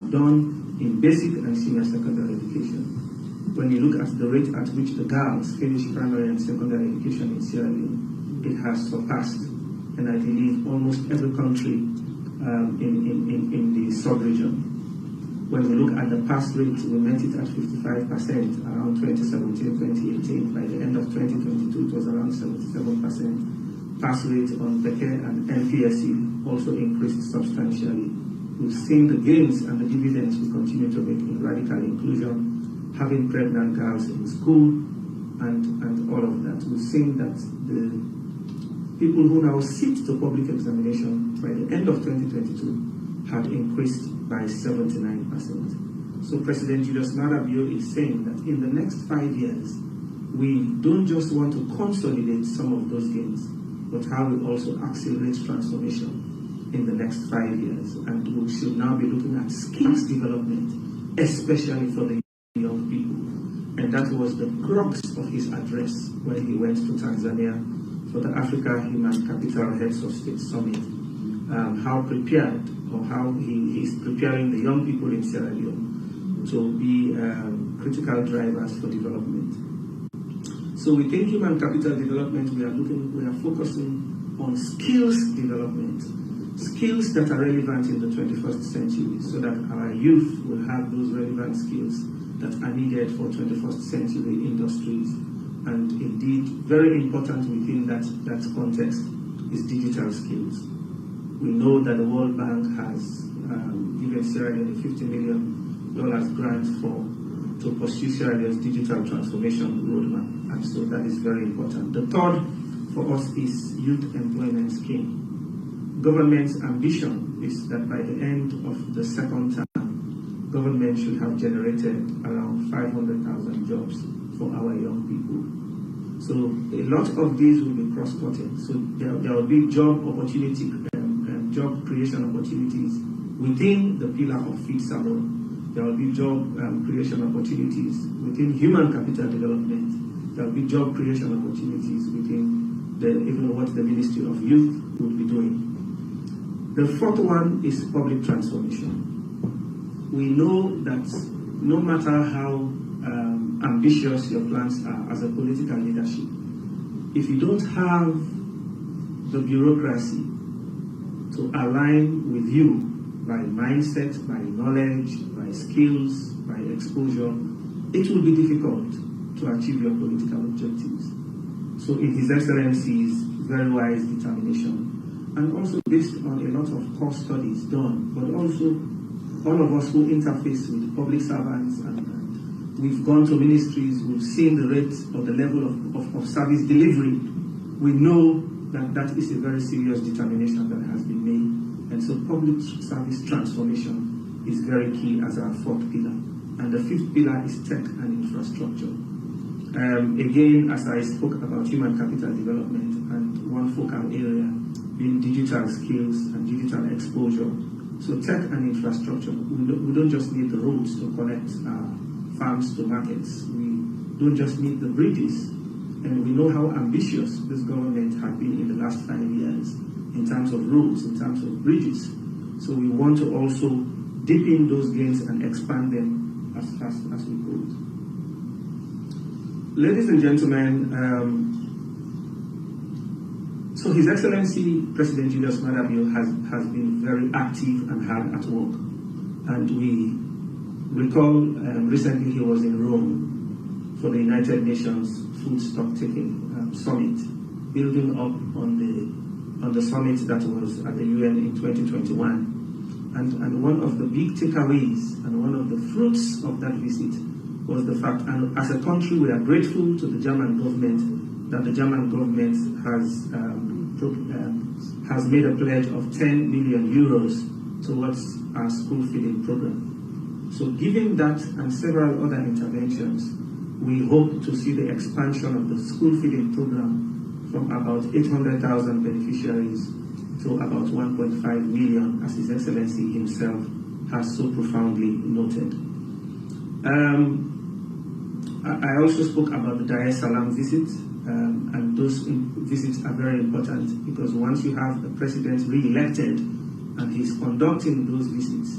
done in basic and senior secondary education. When you look at the rate at which the girls finish primary and secondary education in Sierra Leone, it has surpassed, and I believe, almost every country in the sub-region. When we look at the pass rate, we met it at 55% around 2017-2018. By the end of 2022, it was around 77%. Pass rate on PECE and NPSE also increased substantially. We've seen the gains and the dividends we continue to make in radical inclusion, having pregnant girls in school, and all of that. We've seen that the people who now sit to public examination by the end of 2022 had increased by 79%. So President Julius Maada Bio is saying that in the next 5 years, we don't just want to consolidate some of those gains, but how we also accelerate transformation in the next 5 years. And we should now be looking at skills development, especially for the young people. And that was the crux of his address when he went to Tanzania for the Africa Human Capital Heads of State Summit. How prepared, or how he is preparing the young people in Sierra Leone to be critical drivers for development. So within human capital development, we are focusing on skills development, skills that are relevant in the 21st century, so that our youth will have those relevant skills that are needed for 21st century industries. And indeed, very important within that context is digital skills. We know that the World Bank has given Sierra Leone a $50 million grant to pursue Sierra Leone's digital transformation roadmap, and so that is very important. The third for us is youth employment scheme. Government's ambition is that by the end of the second term, government should have generated around 500,000 jobs for our young people. So a lot of these will be cross-cutting. So there will be job creation opportunities within the pillar of Feed Salone. There will be job creation opportunities within human capital development. There will be job creation opportunities within even what the Ministry of Youth would be doing. The fourth one is public transformation. We know that no matter how ambitious your plans are as a political leadership, if you don't have the bureaucracy to align with you by mindset, by knowledge, by skills, by exposure, it will be difficult to achieve your political objectives. So in His Excellency's very wise determination, and also based on a lot of core studies done, but also all of us who interface with public servants, and we've gone to ministries, we've seen the rate or the level of service delivery, we know that is a very serious determination that has been made. And so public service transformation is very key as our fourth pillar. And the fifth pillar is tech and infrastructure. Again, as I spoke about human capital development, and one focal area being digital skills and digital exposure. So tech and infrastructure, we don't just need the roads to connect farms to markets. We don't just need the bridges. And we know how ambitious this government has been in the last 5 years in terms of roads, in terms of bridges. So we want to also deepen those gains and expand them as fast as we could. Ladies and gentlemen, so His Excellency President Julius Maada Bio has been very active and hard at work. And we recall recently he was in Rome for the United Nations Food Stock Taking Summit, building up on the summit that was at the UN in 2021. And one of the big takeaways and one of the fruits of that visit was the fact, and as a country we are grateful to the German government that the German government has made a pledge of 10 million euros towards our school feeding program. So given that and several other interventions, we hope to see the expansion of the school feeding program from about 800,000 beneficiaries to about 1.5 million, as His Excellency himself has so profoundly noted. I also spoke about the Dar es Salaam visit, and those visits are very important because once you have the president re-elected and he's conducting those visits,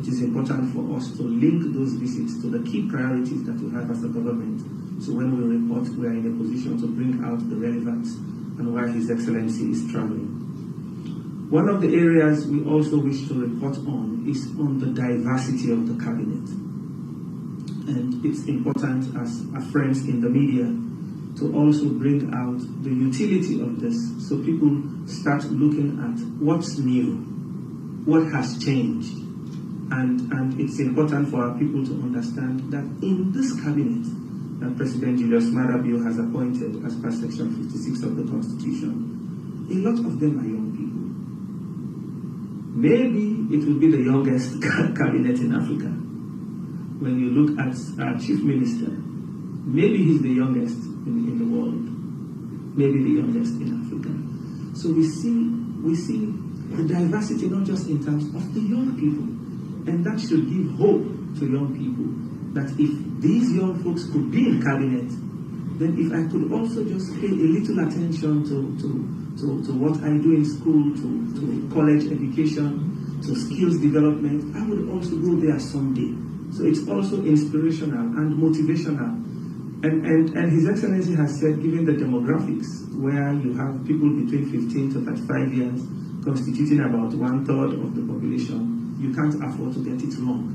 it is important for us to link those visits to the key priorities that we have as a government. So when we report, we are in a position to bring out the relevance and why His Excellency is traveling. One of the areas we also wish to report on is on the diversity of the cabinet. And it's important as our friends in the media to also bring out the utility of this so people start looking at what's new, what has changed. And it's important for our people to understand that in this cabinet that President Julius Maada has appointed as per Section 56 of the Constitution, a lot of them are young people. Maybe it will be the youngest cabinet in Africa. When you look at our chief minister, maybe he's the youngest in the world, maybe the youngest in Africa. So we see the diversity not just in terms of the young people, and that should give hope to young people that if these young folks could be in cabinet, then if I could also just pay a little attention to what I do in school, to college education, to skills development, I would also go there someday. So it's also inspirational and motivational. And His Excellency has said, given the demographics, where you have people between 15 to 35 years constituting about 1/3 of the population, you can't afford to get it wrong.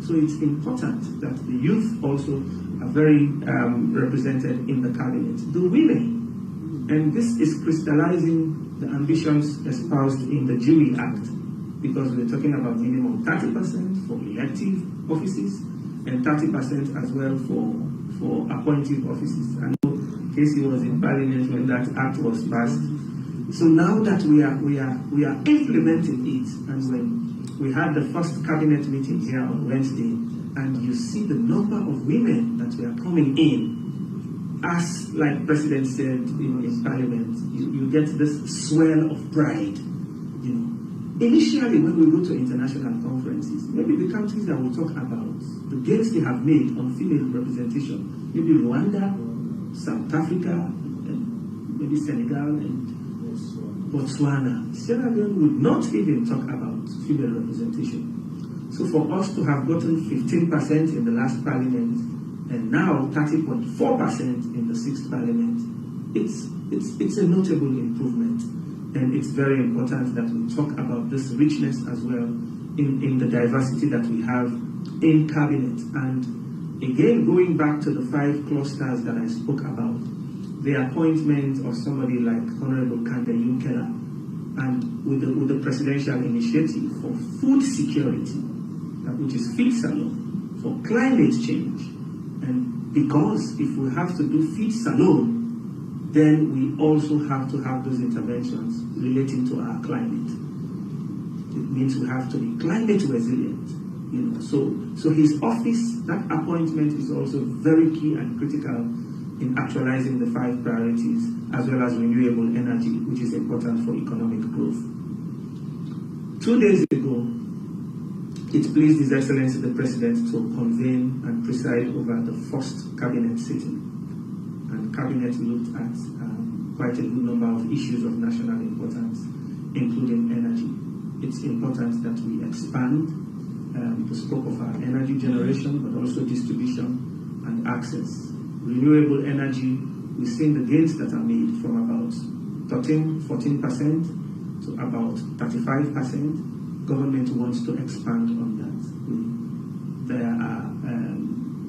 So it's important that the youth also are very represented in the cabinet. The women, and this is crystallizing the ambitions espoused in the Jury Act, because we're talking about minimum 30% for elective offices and 30% as well for appointive offices. I know Casey was in Parliament when that act was passed. So now that we are implementing it, and when we had the first cabinet meeting here on Wednesday, and you see the number of women that were coming in, as like President said in Parliament, you get this swell of pride. Initially, when we go to international conferences, maybe the countries that we'll talk about, the gains they have made on female representation, maybe Rwanda, South Africa, and maybe Senegal and Botswana. Sierra Leone would not even talk about female representation. So for us to have gotten 15% in the last parliament and now 30.4% in the 6th parliament, it's a notable improvement. And it's very important that we talk about this richness as well in the diversity that we have in cabinet. And again, going back to the 5 clusters that I spoke about, the appointment of somebody like Honorable Kande Yunkela, and with the presidential initiative for food security, which is Feed Salone, for climate change. And because if we have to do Feed Salone, then we also have to have those interventions relating to our climate. It means we have to be climate resilient. So his office, that appointment is also very key and critical in actualizing the 5 priorities, as well as renewable energy, which is important for economic growth. 2 days ago, it pleased His Excellency the President to convene and preside over the first cabinet sitting. And Cabinet looked at quite a good number of issues of national importance, including energy. It's important that we expand the scope of our energy generation, but also distribution and access. Renewable energy, we've seen the gains that are made from about 14% to about 35%. Government wants to expand on that. There are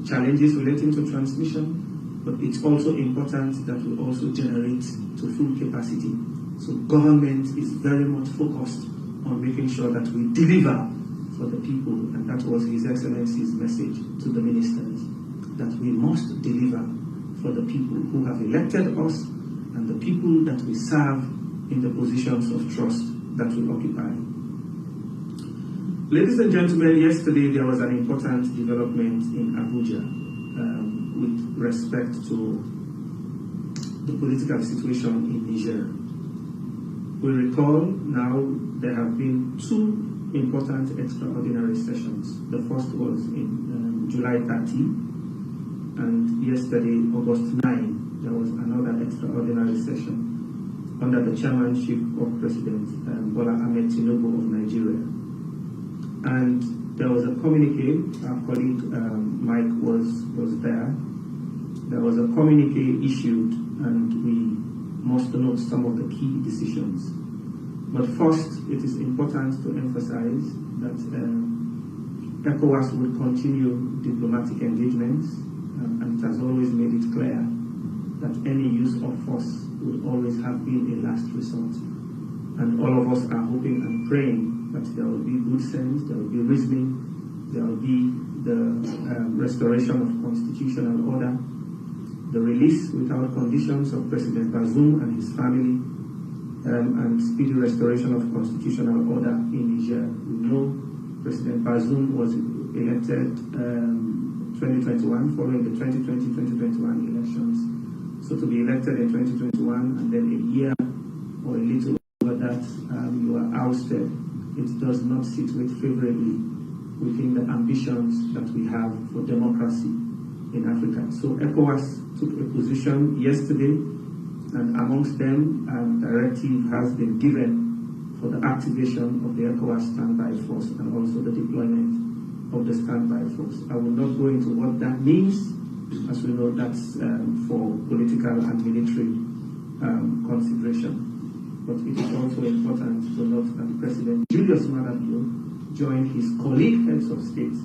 challenges relating to transmission, but it's also important that we also generate to full capacity. So government is very much focused on making sure that we deliver for the people, and that was His Excellency's message to the ministers, that we must deliver for the people who have elected us and the people that we serve in the positions of trust that we occupy. Ladies and gentlemen, yesterday there was an important development in Abuja with respect to the political situation in Niger. We recall now there have been 2 important extraordinary sessions. The first was in July 30, and yesterday, August 9, there was another extraordinary session under the chairmanship of President Bola Ahmed Tinubu of Nigeria. And There was a communique, our colleague Mike was there. There was a communique issued, and we must note some of the key decisions. But first, it is important to emphasize that ECOWAS will continue diplomatic engagements, and it has always made it clear that any use of force will always have been a last resort. And all of us are hoping and praying that there will be good sense, there will be reasoning, there will be the restoration of constitutional order, the release without conditions of President Bazoum and his family, and speedy restoration of constitutional order in Niger. We know President Bazoum was elected 2021 following the 2020-2021 elections. So to be elected in 2021 and then a year or a little over that you are ousted, it does not situate favorably within the ambitions that we have for democracy in Africa. So ECOWAS took a position yesterday, and amongst them, directive has been given for the activation of the ECOWAS standby force and also the deployment of the standby force. I will not go into what that means, as we know that's for political and military consideration. But it is also important to note that President Julius Maada Bio joined his colleague heads of state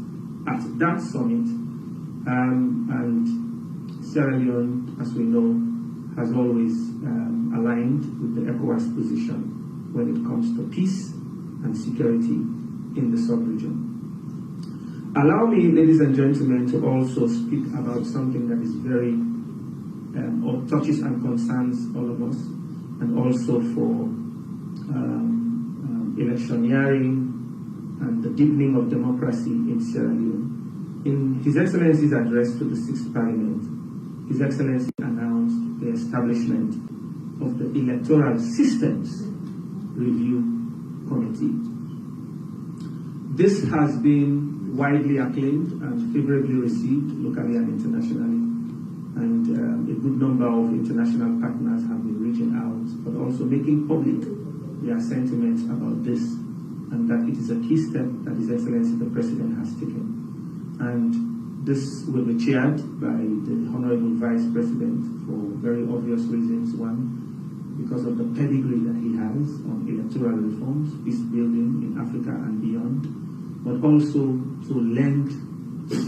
at that summit, and Sierra Leone, as we know, has always aligned with the ECOWAS position when it comes to peace and security in the sub-region. Allow me, ladies and gentlemen, to also speak about something that is very, or touches and concerns all of us, and also for electioneering and the deepening of democracy in Sierra Leone. In His Excellency's address to the 6th Parliament, His Excellency announced the establishment of the Electoral Systems Review Committee. This has been widely acclaimed and favorably received locally and internationally, and a good number of international partners have been reaching out, but also making public their sentiments about this, and that it is a key step that His Excellency the President has taken. And this will be chaired by the Honorable Vice President for very obvious reasons. One, because of the pedigree that he has on electoral reforms, peace building in Africa and beyond, but also to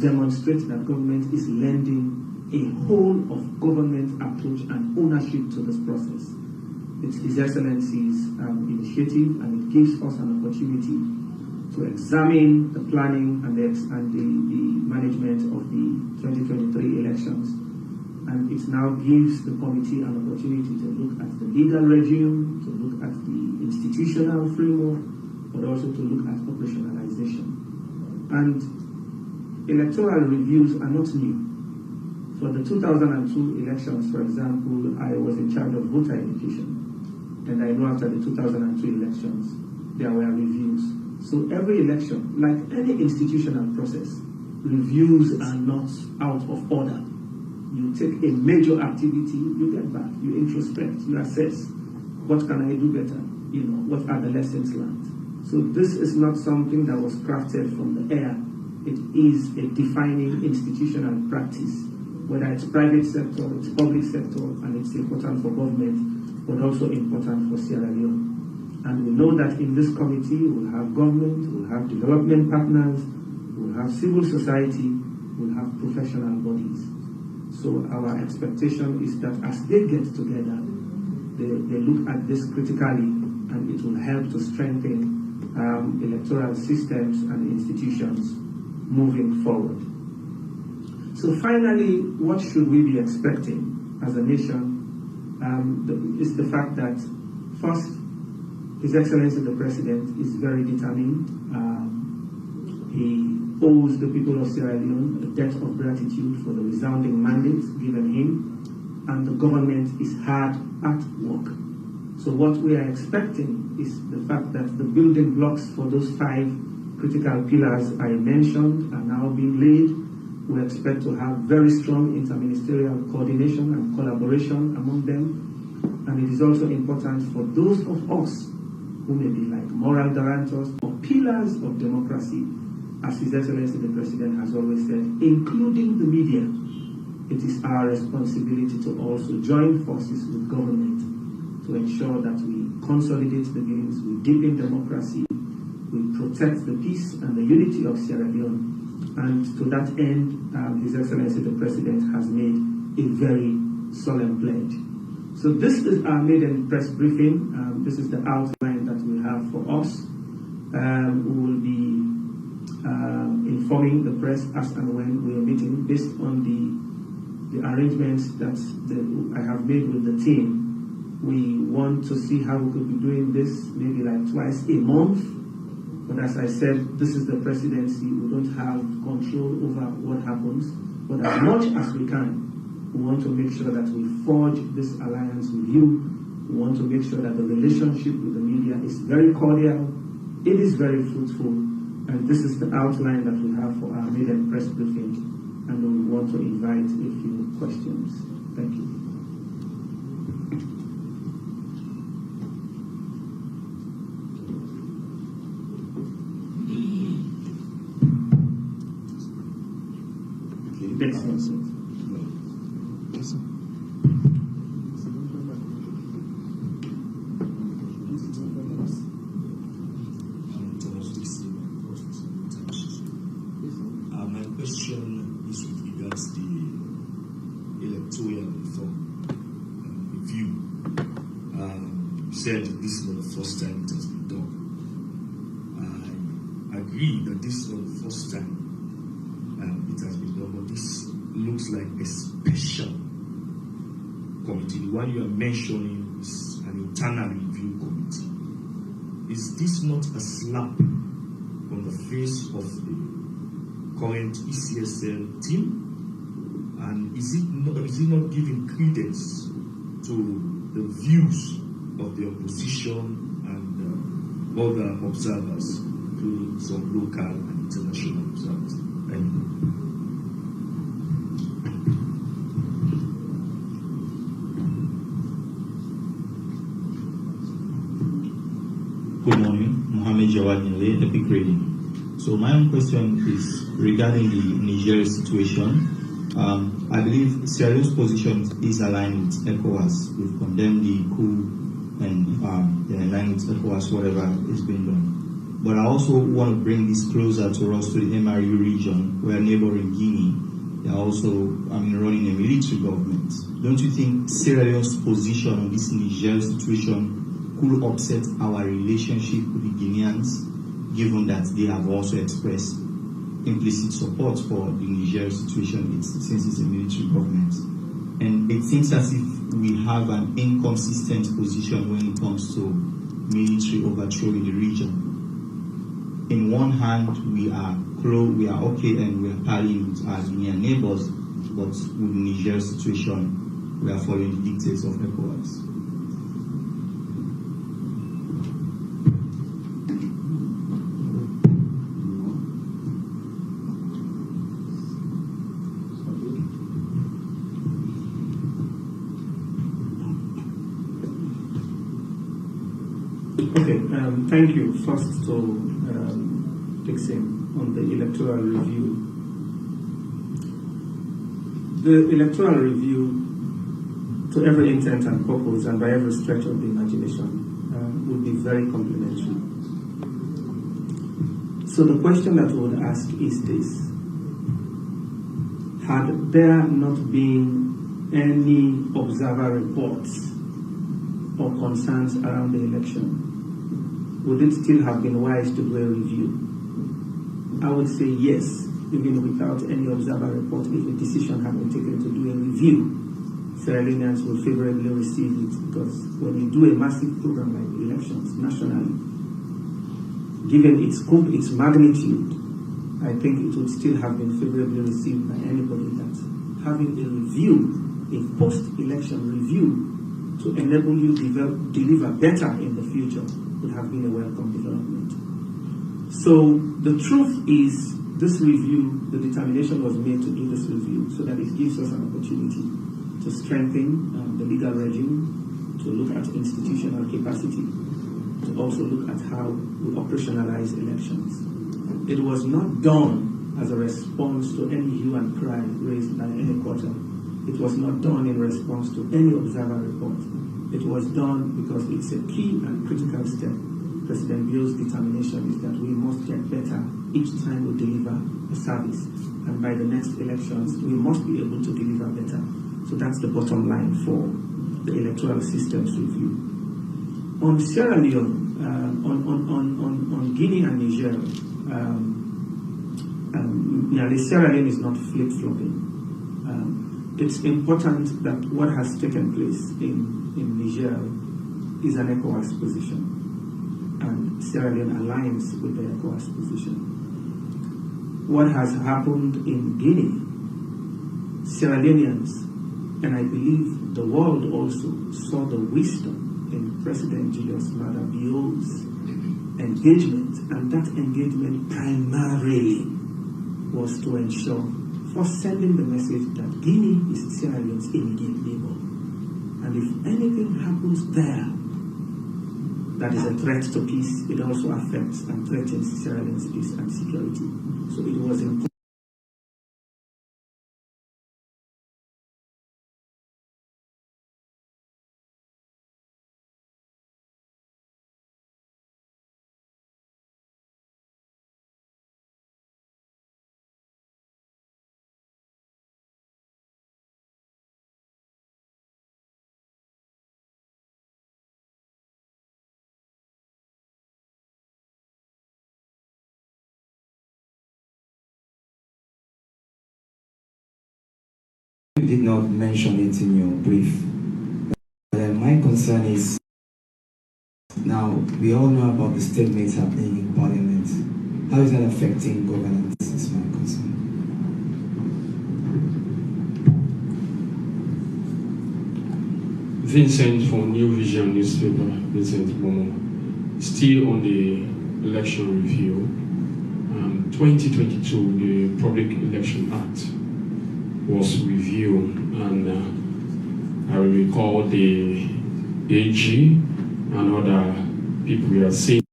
demonstrate that government is lending a whole of government approach and ownership to this process. It's His Excellency's initiative, and it gives us an opportunity to examine the planning and the management of the 2023 elections. And it now gives the committee an opportunity to look at the legal regime, to look at the institutional framework, but also to look at operationalization. And electoral reviews are not new. For the 2002 elections, for example, I was in charge of voter education. And I know after the 2002 elections, there were reviews. So every election, like any institutional process, reviews are not out of order. You take a major activity, you get back, you introspect, you assess, what can I do better? What are the lessons learned? So this is not something that was crafted from the air. It is a defining institutional practice, whether it's private sector, it's public sector, and it's important for government, but also important for Sierra Leone. And we know that in this committee, we'll have government, we'll have development partners, we'll have civil society, we'll have professional bodies. So our expectation is that as they get together, they look at this critically, and it will help to strengthen electoral systems and institutions moving forward. So finally, what should we be expecting as a nation is the fact that first, His Excellency the President is very determined. He owes the people of Sierra Leone a debt of gratitude for the resounding mandate given him, and the government is hard at work. So what we are expecting is the fact that the building blocks for those 5 critical pillars I mentioned are now being laid. We expect to have very strong interministerial coordination and collaboration among them. And it is also important for those of us who may be like moral guarantors or pillars of democracy as His Excellency the President has always said, including the media, it is our responsibility to also join forces with government to ensure that we consolidate the gains, we deepen democracy, we protect the peace and the unity of Sierra Leone. And to that end, His Excellency the President has made a very solemn pledge. So this is our maiden press briefing. This is the outline that we have for us. We will be informing the press as and when we are meeting based on the arrangements that I have made with the team. We want to see how we could be doing this maybe like twice a month. But as I said, this is the presidency. We don't have control over what happens. But as much as we can, we want to make sure that we forge this alliance with you. We want to make sure that the relationship with the media is very cordial. It is very fruitful. And this is the outline that we have for our maiden press briefing. And we want to invite a few questions. Thank you. Excellent. My question is with regards to the electoral reform review. You said this is not the first time it has been done. I agree that this is not the first time it has been done, but this looks like a special committee. The one you are mentioning is an internal review committee. Is this not a slap on the face of the current ECSL team? And is it not giving credence to the views of the opposition and other observers, including some local and international observers? Thank you. Good morning, Mohammed Jawad Nile, Epic Reading. So my own question is regarding the Niger situation. I believe Sierra Leone's position is aligned with ECOWAS. We've condemned the coup and they're aligned with ECOWAS, whatever is being done. But I also want to bring this closer to us, to the MRU region, where neighboring Guinea, they're also running a military government. Don't you think Sierra Leone's position on this Niger situation could upset our relationship with the Guineans, given that they have also expressed implicit support for the Niger situation since it's a military government? And it seems as if we have an inconsistent position when it comes to military overthrow in the region. In one hand, we are okay and we are partying with our Guinean neighbors, but with the Niger situation, we are following the dictates of ECOWAS. Okay, thank you. First to fixing on the electoral review. The electoral review, to every intent and purpose and by every stretch of the imagination, would be very complimentary. So the question that we would ask is this: had there not been any observer reports or concerns around the election, would it still have been wise to do a review? I would say yes, even without any observer report. If a decision had been taken to do a review, Sierra Leoneans will favorably receive it, because when you do a massive program like elections nationally, given its scope, its magnitude, I think it would still have been favorably received by anybody. That having a review, a post-election review, to enable you deliver better in the future would have been a welcome development. So the truth is, this review, the determination was made to do this review so that it gives us an opportunity to strengthen the legal regime, to look at institutional capacity, to also look at how we operationalize elections. It was not done as a response to any hue and cry raised by any quarter. It was not done in response to any observer report. It was done because it's a key and critical step. President Bio's determination is that we must get better each time we deliver a service. And by the next elections, we must be able to deliver better. So that's the bottom line for the electoral systems review. On Sierra Leone, on Guinea and Niger, Sierra Leone is not flip-flopping. It's important that what has taken place in Niger is an ECOWAS position, and Sierra Leone aligns with the ECOWAS position. What has happened in Guinea, Sierra Leoneans, and I believe the world also, saw the wisdom in President Julius Maada Bio's engagement, and that engagement primarily was to ensure for sending the message that Guinea is Sierra Leone's immediate neighbor. And if anything happens there that is a threat to peace, it also affects and threatens Sierra Leone's peace and security. So it was important. You did not mention it in your brief. My concern is, now we all know about the stalemates happening in Parliament. How is that affecting governance? Is my concern. Vincent from New Vision newspaper, Vincent Momo. Still on the election review. 2022, the Public Election Act was reviewed, and I recall the AG and other people we are saying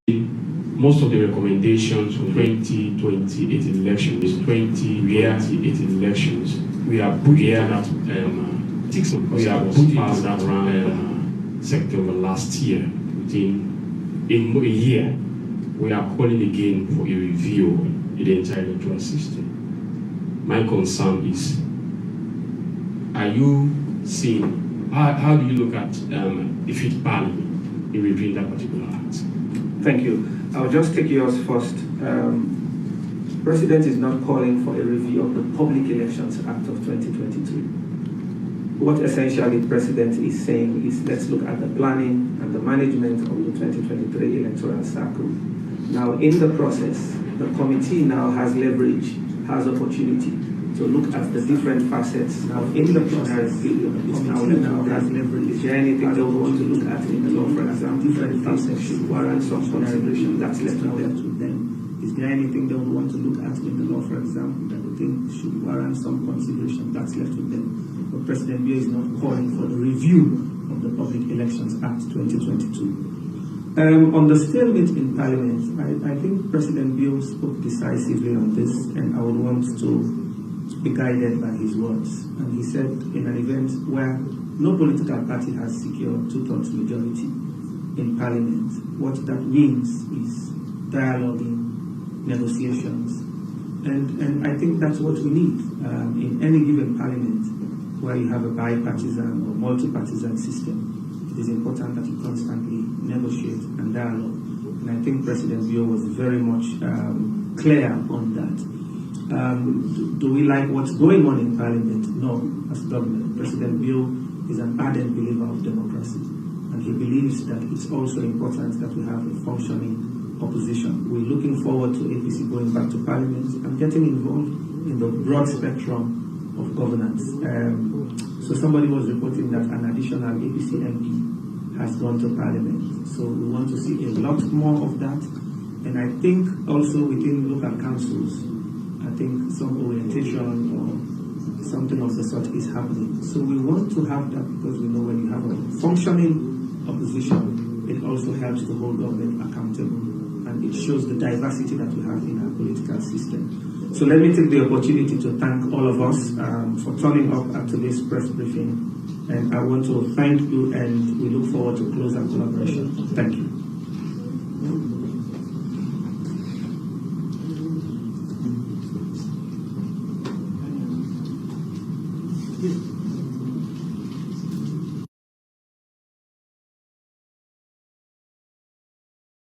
most of the recommendations from 2028 elections, 2028 elections, we are put here that 6 months. We are put past that around September last year. Within a year, we are calling again for a review in the entire electoral system. My concern is, are you seeing, how do you look at the fifth parliament in reviewing that particular act? Thank you. I'll just take yours first. President is not calling for a review of the Public Elections Act of 2023. What essentially President is saying is, let's look at the planning and the management of the 2023 electoral cycle. Now, in the process, the committee now has leverage, has opportunity to look at the different facets. Now, in the process, the committee now has leverage. Is there anything they want to look at in the law, for example, different facets should warrant some consideration? That's left to them. Is there anything they would want to look at in the law, for example, that they think should warrant some consideration? That's left with them. But President Bio is not calling for the review of the Public Elections Act 2022. On the stalemate in Parliament, I think President Bio spoke decisively on this, and I would want to be guided by his words. And he said in an event where no political party has secured 2/3 majority in Parliament, what that means is dialoguing, negotiations, and I think that's what we need in any given Parliament where you have a bipartisan or multi-partisan system. It is important that you constantly negotiate and dialogue, and I think President Bio was very much clear on that. Do we like what's going on in Parliament? No, as government. President Bio is an ardent believer of democracy, and he believes that it's also important that we have a functioning opposition. We're looking forward to APC going back to Parliament and getting involved in the broad spectrum of governance. So somebody was reporting that an additional APC MP has gone to Parliament. So we want to see a lot more of that. And I think also within local councils, I think some orientation or something of the sort is happening. So we want to have that because we know when you have a functioning opposition, it also helps to hold government accountable. and it shows the diversity that we have in our political system. So let me take the opportunity to thank all of us for turning up at today's press briefing. And I want to thank you, and we look forward to closer collaboration. Thank you.